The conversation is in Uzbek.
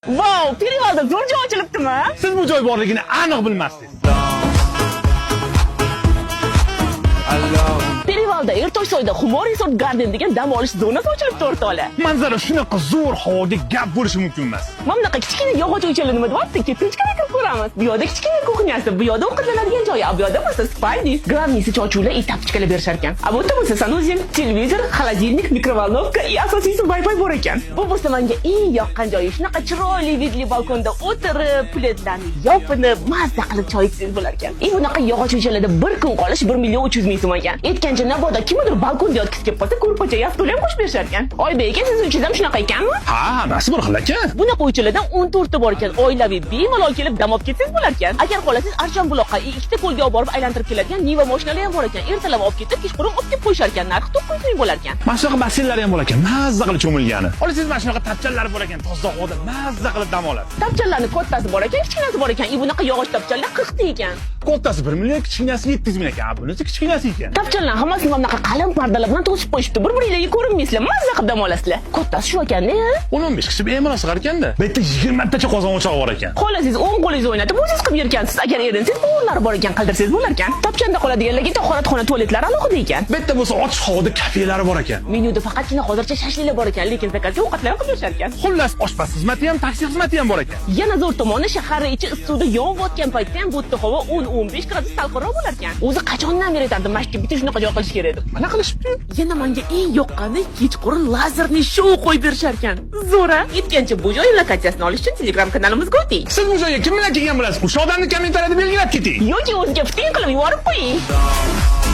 Vau, Perivalda zo'r joy ochilibdimi? Siz bu joy borligini aniq bilmassiz. Perivalda Ertoshsoyda Humor Resort Garden degan dam olish zonasi ochilibdi o'rtoqlar. Manzara shunaqa zo'r havoda gap bo'lishi mumkin emas. Mana bunaqa kichkina yog'och uychalar nima deyapti? Ketishga kirib ko'ramiz. Bu yoqda kichkina kuxnyasi, bu yoqda ovqatlanadigan joyi, bu yoqda bo'lsa spaydi, gravnisi chochuvlar etapchikalar berishar ekan. Bu yerda bo'lsa sanuzil, televizor, холодильник, mikrovolnovka, asosiysi Wi-Fi bor ekan. Bu bo'lsa menga eng yoqqan joyi, shunaqa chiroyli vidli balkonda o'tirib, pletlarni yopinib, mazza qilib choy ichsangiz bo'lar ekan. Bunaqa yog'och uychalarda bir kun qolish 1.300.000 so'm ekan. Aytgancha naboda kimdir balkonda yotqisi kelib qolsa, ko'rpacha yaftuli ham qo'shib berishar ekan. Oybek aka, siz uchun ham shunaqa ekanmi? Ha, hammasi bir xil ekan. Bunaqa uychalardan 14 ta bor ekan. Oilaviy bemalol kelib dam olib ketsangiz bo'lar ekan. Agar xohlasangiz Archon buloqqa ikkita ko'lga olib borib aylantirib keladigan Niva mashinalar ham bor ekan. Ertalab olib ketib, kechqurun olib kelib qo'yishar ekan. Narxi 900 ming bo'lar ekan. Mana shunaqa basseynlari ham bor ekan. Mazza qilib cho'milgani. Olasiz mana shunaqa tapchanlari bor ekan. Toza havoda mazza qilib dam oladi. Tapchanlarning kattasi bor ekan, kichkinasi bor ekan. Bunaqa yog'och tapchanlar 40 ta ekan. Kattasi 1 million, kichkinasi 700 ming ekan. Bunisi kichkinasi ekan. Tapchanlar hammasini mana bunaqa qalin pardalar bilan to'sib qo'yishibdi. Bir-biringizga ko'rinmaysizlar, mazza qilib dam olasizlar. Kattasi shu ekan-da. 15 kishi bemalol sig'ar ekanda. Bu yerda 20 tacha qozon o'chog'i bor ekan. Xohlasangiz o'ng qo'lingizni o'ynatib o'zingiz qilib yerkansiz. Agar erinsangiz o'g'illari bor ekan, qildirsangiz bo'lar ekan. Tapchanda qoladiganlarga tahoratxona tualetlari alohida ekan. Bu yerda bo'lsa ochiq havoda kafelari bor ekan. Menyuda faqatgina hozircha shashliklar bor ekan, lekin zakazga ovqatlar ham qilib berishar ekan. Xullas, oshpaz xizmati ham, taksi xizmati ham bor ekan. Yana zo'r tomoni, shahar ichi issiqda yonayotgan paytda ham bu yerda havo 10-15 gradus salqinroq bo'lar ekan. O'zi qachondan beri aytardim, mashqqa bitta shunaqa joy qilish kerak deb. Mana qilishibdi. Yana menga eng yoqqani kechqurun lazerli shou qo'yib berishar ekan. Zo'ra. Yetgancha bu joy lokatsiyasini olish uchun Telegram kanalimizga o'ting. Siz bu joyga kim bilan kelgan bilasiz? O'sha odamni kommentariyada belgilab keting. Yoki o'ziga fiting qilib yuborib qo'ying.